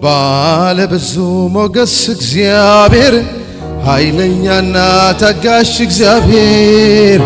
ባለ ብዙ ሞገስ እግዚአብሔር ኃይለኛና ታጋሽ እግዚአብሔር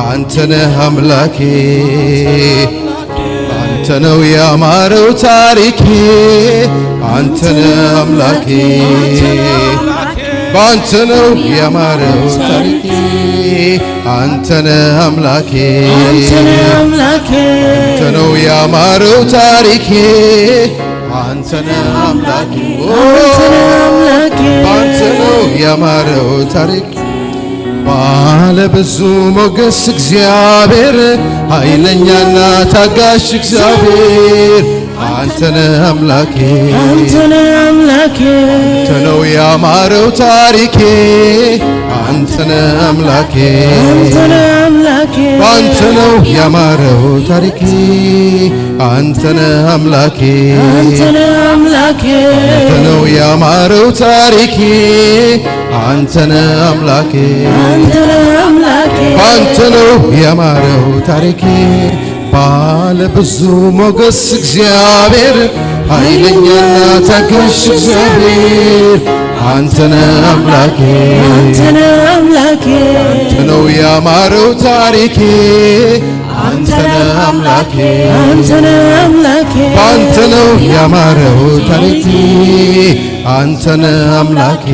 አንተ ነህ አምላኬ አንተ ነው ያማረው ታሪኬ አንተ ነህ አምላኬ ባንተ ነው ያማረው ታሪኬ አንተ ነህ አምላኬ አንተ ነው ያማረው ታሪኬ አንተ ነህ አምላኬ አንተ ነው ያማረው ታሪኬ ባለ ብዙ ሞገስ እግዚአብሔር ኃይለኛና ታጋሽ እግዚአብሔር አንተ ነህ አምላኬ አንተ ነው ያማረው ታሪኬ አንተ ነህ አምላኬ አንተ ነው ያማረው ታሪኬ አንተ ነህ አምላኬ አንተ ነው ያማረው ታሪኬ አንተ ነህ አምላኬ አንተ ነው ያማረው ታሪኬ ባለ ብዙ ሞገስ እግዚአብሔር ኃይለኛና ታጋሽ እግዚአብሔር አንተ ነህ አምላኬ አንተ ነው ያማረው ታሪኬ አንተ ነህ አምላኬ አንተ ነው ያማረው ታሪኬ አንተ ነህ አምላኬ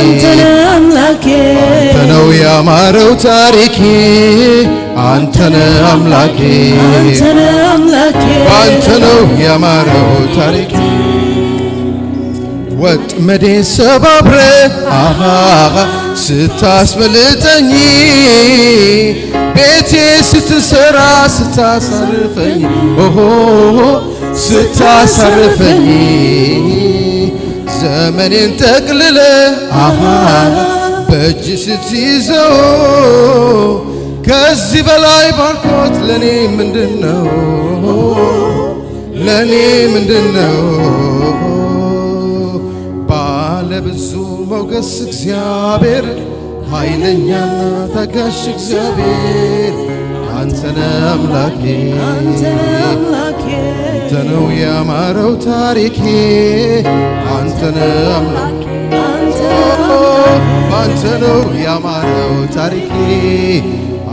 አንተ ነው ያማረው ታሪኬ አንተ ነህ አምላኬ አንተ ነው ያማረው ታሪኬ ወጥመዴ ሰባብረ ስታስመልጠኝ ቤቴ ስትሰራ ስታሳርፈኝ ስታሳርፈኝ ዘመኔን ጠቅልለ በእጅ ስትይዘው ከዚህ በላይ ባርኮት ለኔ ምንድነው ለኔ ምንድነው ባለ ብዙ ሞገስ እግዚአብሔር ኃይለኛና ታጋሽ እግዚአብሔር አንተ ነህ አምላኬ አንተ ነው ያማረው ታሪኬ አንተ ነህ አምላኬ አንተ ነው ያማረው ታሪኬ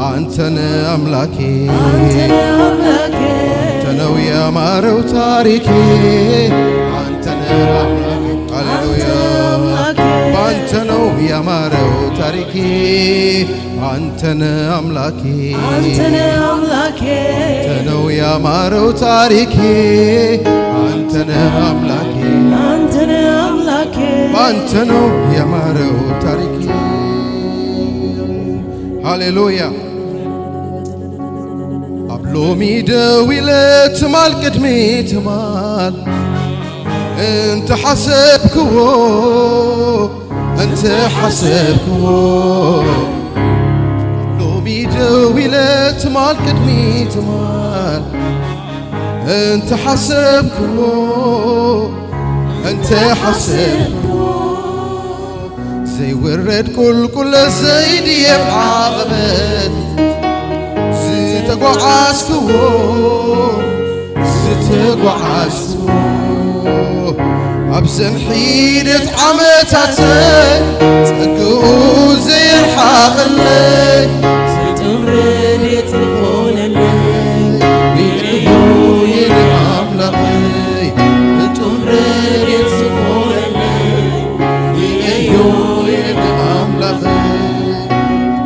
አንተ ነህ አምላኬ አንተ ነው ያማረው ታሪኬ አንተ ነህ አምላኬ ሃሌሉያ አንተ ነው ያማረው ታሪኬ አንተ ነህ አምላኬ አንተ ነው ያማረው ታሪኬ አንተ ነህ አምላኬ አንተ ነው ያማረው ታሪኬ ሃሌሉያ አብሎሚ ደዊለት ማል ቅድሜ ትማል انت حسبكو لو بيدويلت مال قدمي تمال انت حسبكو زي ورد كل زيد يبقى غبت زتقعاسكو أبسم حينة عمتات تقو زي الحاغلي ستمرد يتنقول اللي بيقو ينعم لغي ستمرد يتنقول اللي بيقو ينعم لغي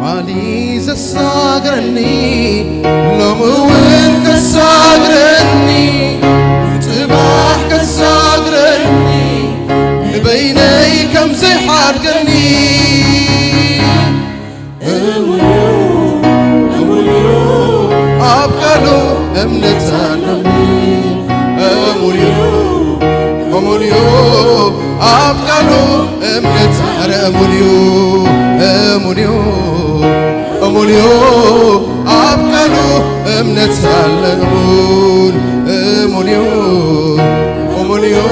مالي زساقرني لموين كساقرني تباح كساقرني بيني كم زي حارقني أبقلو أمنتانمي أموليو أبقلو أموليو أبقلو أمنتانمون أموليو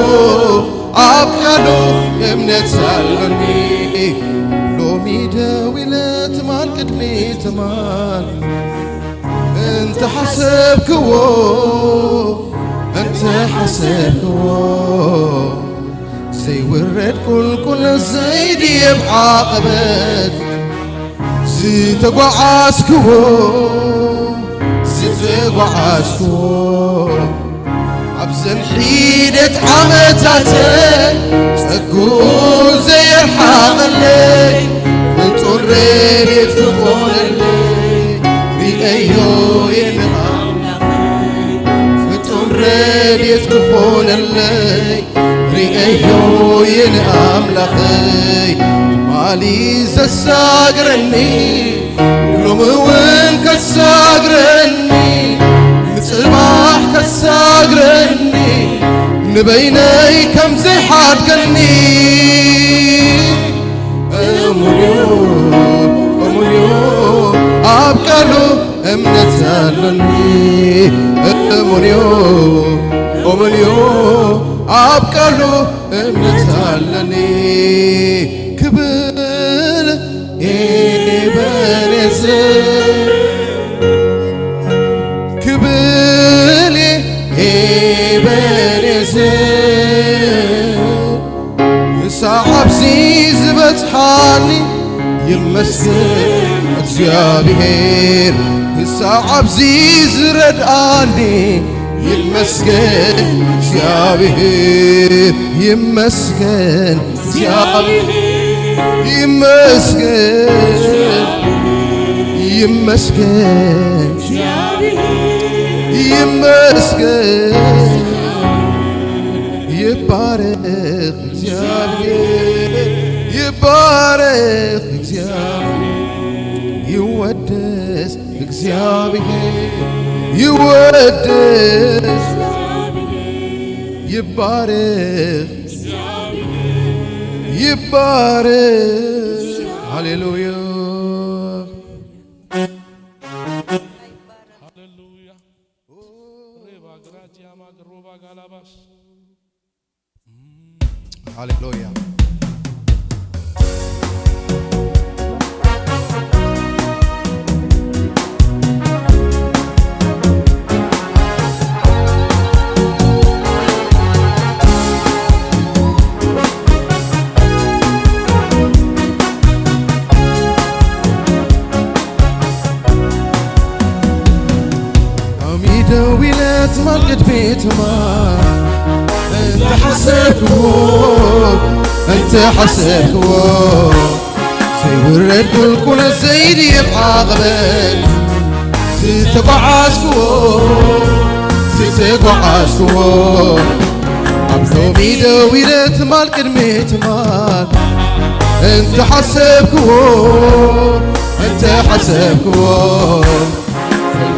أبقلو أمنتانمي لومي داويلت مال قدمي تمال انت حسبكو انت أنت حسبكوا زي ورد كل زيدي بعاقبت زي تقعاسكوا عبزن حيدة عمتاتك تقول زي الحاق اللي فطور ريت تقول اللي ريئيو ينغام فطور ريت تقول اللي ريئيو ينغام لخي مالي زساقرني لوموين كساقرني مصباح كساقرني نبيني كم زي حاد قلني أموليو أبقلو أمنت هلني أموليو أبقلو أمنت هلني كبل إبرزي كبلي إبرزي صعب زيز بتحاني يمسك እግዚአብሔር صعب زيز رداني يمسك እግዚአብሔር يمسك እግዚአብሔር يمسك يمسك يبارك እግዚአብሔር يبارك እግዚአብሔር يودس እግዚአብሔር يودس يبارك يبارك هللويا هللويا ريبا غراتيا ما غروبا غالاباس هللويا دويلت مالقد بيت ما انت حسبكوا زي ورد كل زيدي بعاقبت ستقعاسكوا عبثومي دويلت مالقد بيت ما انت حسبكوا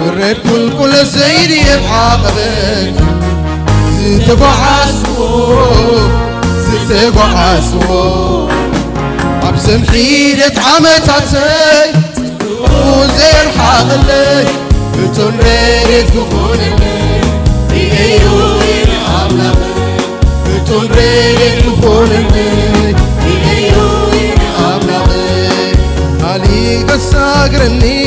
ورد كل زيدي بعاقبت ستقعاسكوا عبسم حيدة عمتاتي وزين حاقلي بتون ريت كفولني ريئيو ينعم لخي بتون ريت كفولني ريئيو ينعم لخي علي قساقرني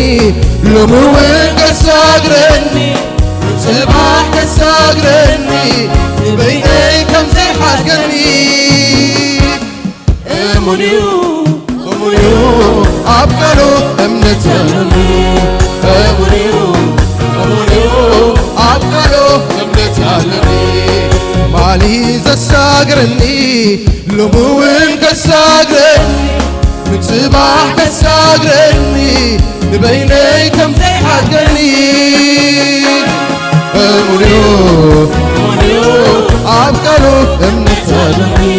لوموين قساقرني صباح قساقرني بيني كم زي حاقرني أموليو أبقلو أمنتهلني أموليو أبقلو أمنتهلني مالي زساقرني لوموين قساقرني صباح قساقرني بيني كم زي حاقرني أموليو أبقلو أمنتهلني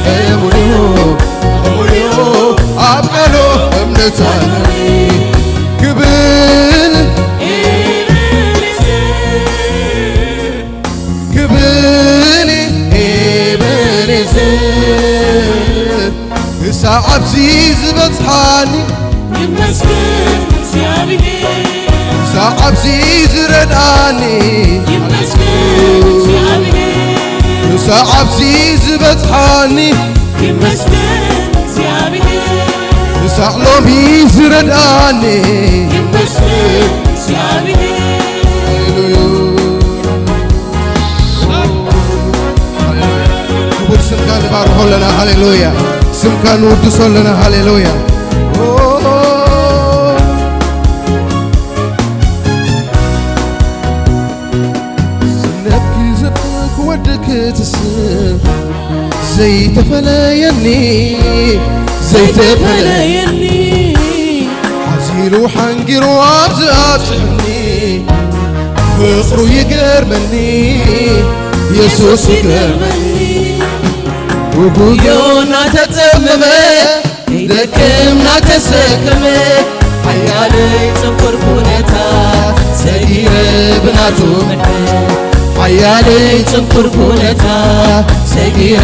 أموليو أبقلو أمنتهلني كبل إبرزي صعب زيز بطحاني يمسكن እግዚአብሔር صعب زيز رداني يمسكن እግዚአብሔር صعب زيز بطحاني يمسكن እግዚአብሔር صعلوم يزرداني يمسكن እግዚአብሔር سمكان بارحو لنا هاليلويا سمكان ودسو لنا هاليلويا سنبكي زبك ودك تسر زي تفلايني زي تفلايني حزيلو حنقر وابزاتني فقرو يقرمني يسوس يقرمني وقويونا تتممي يدكمنا تسكمي حيالي تفر كونتا سير بناتو محي حيالي تفر كونتا سير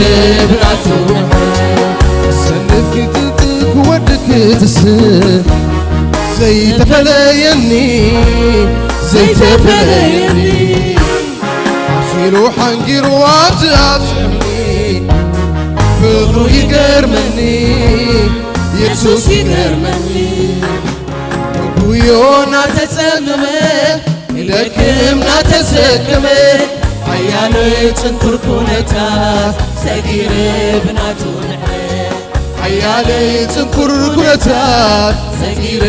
بناتو محي سنفك تلتك ودك تسر زي تفلايني زي تفلايني عسيلو حنقر وابزاتني فقرو يقرمني يسوس يقرمني وقويونا تسكمي لكمنا تسكمي عيالي تنكر كونتا سقير بناتو نحي عيالي تنكر كونتا سقير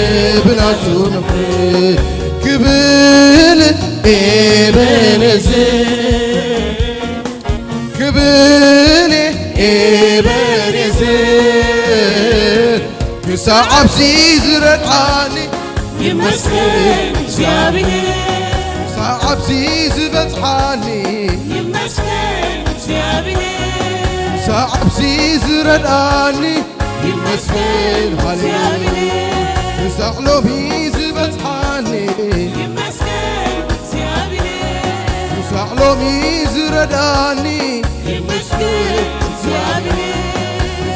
بناتو نحي قبل إبنزير قبل إبنزير كساعة بسيز رقاني يمسكن زيابيه كساعة بسيز بطحاني يمسكن زيابيه كساعة بسيز رقاني يمسكن زيابيه كساعلو بيز بطحاني يمسكن زيابيه كساعلو بيز رقاني يمسكن زيابيه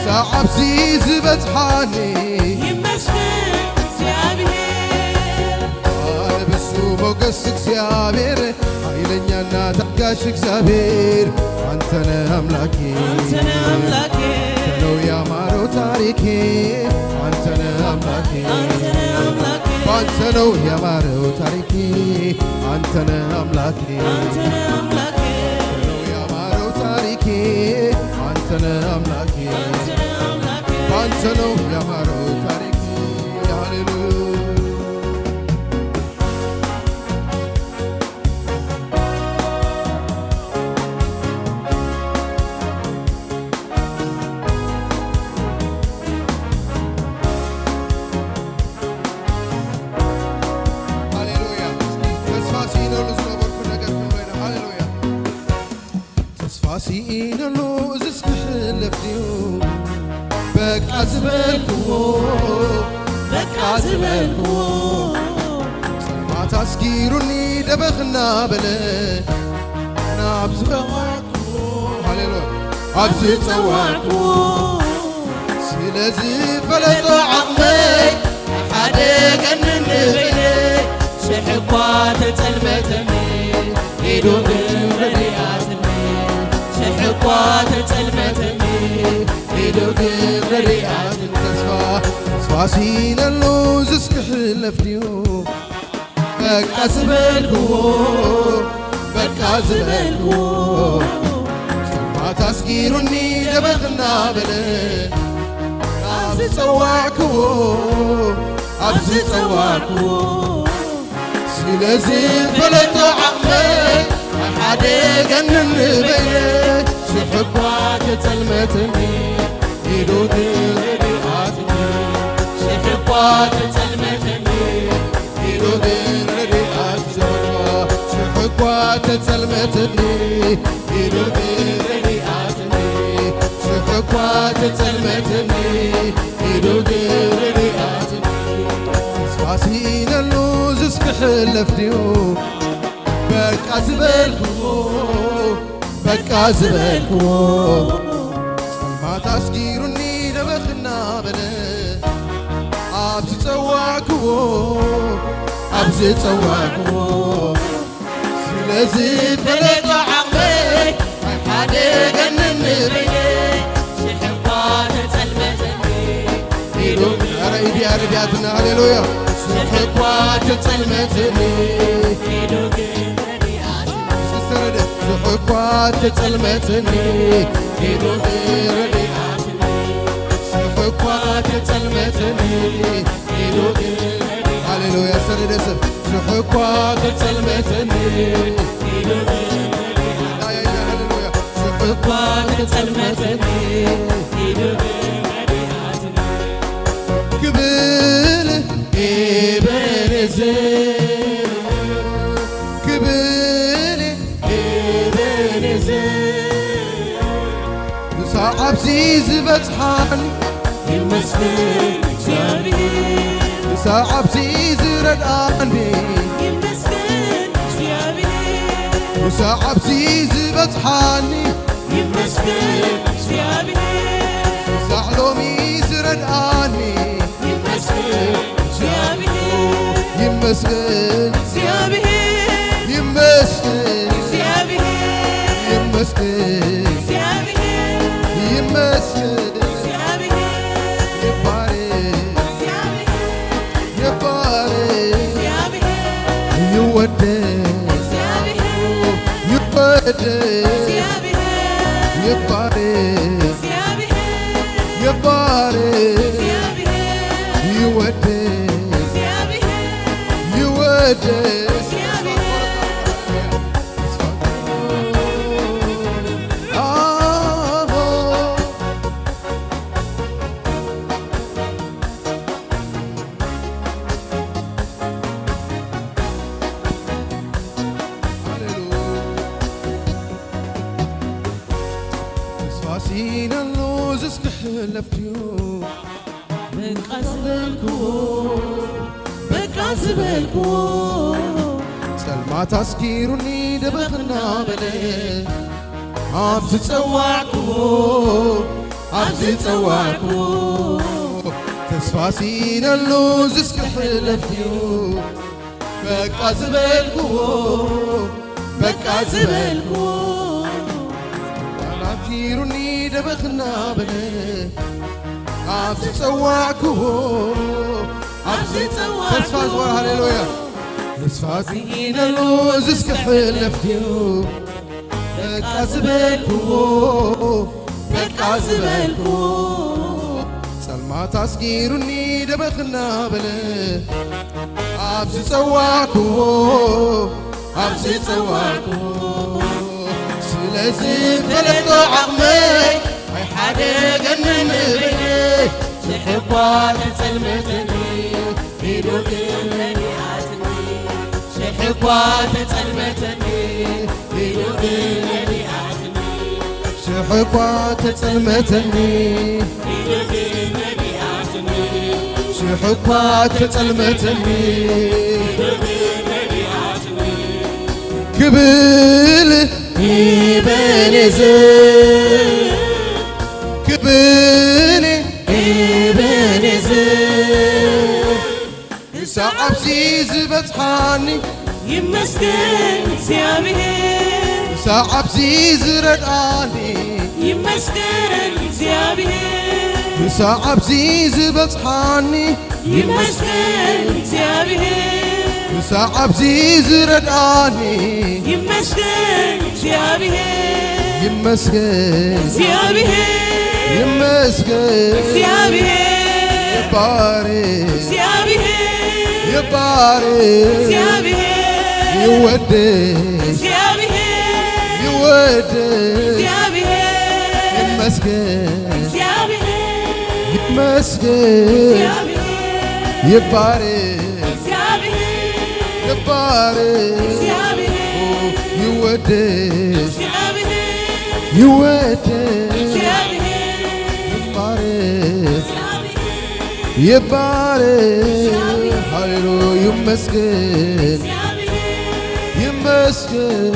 كساعة بسيز بطحاني يمسكن زيابيه أنا بسو موقسك سيابير هايلنيانا تحكاشك سابير أنتنا أملاكي أنتنا أملاكي لو يا مارو تاريكي أنتنا أملاكي أنتنا أملاكي أنتنا يا مارو تاريكي أنتنا أملاكي أنتنا أملاكي لو يا مارو تاريكي أنتنا أملاكي أنتنا أملاكي أنتنا يا مارو تاريكي هاليلويا سينلو زسح لفديو بقى زبلكو بقى زبلكو ما تسكيروني دبخنا بلا نابز بواكو هاليلويا أبز صواكو سلازي فلطو عمي حدق النبيني شحقات تلمتمي يدو قمرياتمي شحقات تلمتمي يدو قمرياتمي تسفا سينلو زسكح لفديو بقى زبلكو بقى زبلكو ما تسكيروني دبخنا بلا أبز صواكو أبز صواكو سلازي فلطو عمي حدق النبيني شحقات تلمتني يدو قمرياتمي شحقات تلمتمي يدو قمرياتمي شحقات تلمتني يدو قمرياتمي شحقات تلمتني يدو قمرياتمي سفاسين اللوز اسكحل لفديو بقى زبلكو بقى زبلكو ما تسكيروني دبخنا بلا أبز صواكو أبز صواكو سلازي فلطو عمي حدق النبيني شحقات تلمتمي يدو أريدي أريدياتنا هاليلويا شحقات تلمتني يدو قمرياتمي سحقات ተጸልመትኒ ሄዶ ረድኤትኒ ሽሕኳ ተጸልመትኒ ሄዶ ሃሌሉያ ሰረደሰብ ሽሕኳ ተጸልመትኒ ሄዶ ሃሌሉያ ሽሕኳ ተጸልመትኒ ሄዶ ክብል ኤቤኔዘር ክብል ኤቤኔዘር ሳዓብዚ ዝበጽሓኒ ይመስገን እግዚአብሔር ሳዓብዚ ዝረድኣኒ ይመስገን እግዚአብሔር ሳዓብዚ ዝበጽሓኒ ይመስገን እግዚአብሔር ሳዕሎሚ ዝረድኣኒ ይመስገን እግዚአብሔር ይመስገን እግዚአብሔር ይመስገን እግዚአብሔር ይመስገን እግዚአብሔር ይመስገን እግዚአብሔር ይባረክ እግዚአብሔር ይባረክ እግዚአብሔር ይወደድ እግዚአብሔር ይወደድ እግዚአብሔር ይባረክ እግዚአብሔር ይባረክ እግዚአብሔር ይወደድ እግዚአብሔር ይወደድ تسفاسين اللوز اسكحلفتيو በቃ ዝበልኩ ጸልማት አስኪሩኒ ደበኽና በለ ኣብዝ ጸዋዕኩ ኣብዝ ጸዋዕኩ ተስፋሲን اللوز እስክሕለፍትዩ በቃ ዝበልኩ በቃ ዝበልኩ ኣናኪሩኒ ደበኽና በለ ኣብዝ ጸዋዕኩ ኣብዝ ጸዋዕኩ ተስፋ ዝወር ሃሌሉያ ተስፋሲን اللوز እስክሕለፍትዩ በቃ ዝበልኩ በቃ ዝበልኩ ጸልማት ኣስጊሩኒ ደበኽና በለ ኣብዝ ጸዋዕኩ ኣብዝ ጸዋዕኩ ስለዚ ፈለጦ ዓቕመይ ኣይሓደገኒ ንበለይ ሽሕኳ ተጸልመትኒ ሄዶ ግን ረድኤትኒ ሽሕኳ ተጸልመትኒ ሄዶ ግን ረድኤትኒ ሽሕኳ ተጸልመተኒ ሄዶ ግን ረድኤትኒ ሽሕኳ ተጸልመተኒ ሄዶ ግን ረድኤትኒ ክብል ኤቤኔዘር ክብል ኤቤኔዘር ሳዓብዚ ዝበጽሓኒ ይመስገን እግዚአብሔር ሳዓብዚ ዝረድኣኒ ይመስገን እግዚአብሔር ሳዓብዚ ዝበጽሓኒ ይመስገን እግዚአብሔር ሳዓብዚ ዝረድኣኒ ይመስገን እግዚአብሔር ይመስገን እግዚአብሔር ይመስገን እግዚአብሔር ይባረክ እግዚአብሔር ይባረክ እግዚአብሔር ይወደድ እግዚአብሔር ይወደድ እግዚአብሔር ይመስገን እግዚአብሔር ይመስገን እግዚአብሔር ይባረክ እግዚአብሔር ይባረክ እግዚአብሔር ይወደድ እግዚአብሔር ይወደድ እግዚአብሔር ይባረክ እግዚአብሔር ይባረክ ሃሌሉያ ይመስገን ይመስገን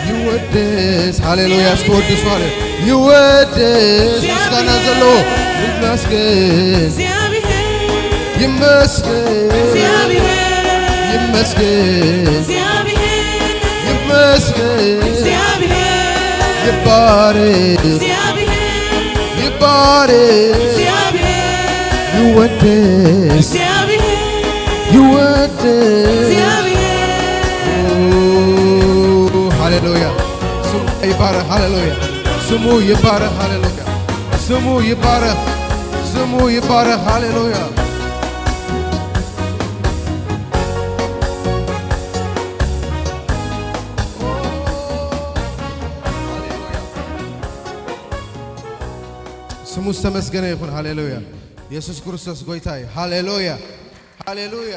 ይወደስ ሃሌሉያ እስክወድስ ማለት ይወደስ ምስጋና ዘለዎ ይመስገን ይመስገን ይመስገን ይመስገን ይባረክ ይባረክ ይወደስ ይወደስ ሃሌሉያ ይባረክ። ሃሌሉያ ስሙ ይባረክ። ሃሌሉያ ስሙ ይባረክ። ስሙ ይባረክ። ሃሌሉያ ስሙ ተመስገነ ይሁን። ሃሌሉያ ኢየሱስ ክርስቶስ ጌታ። ሃሌሉያ ሃሌሉያ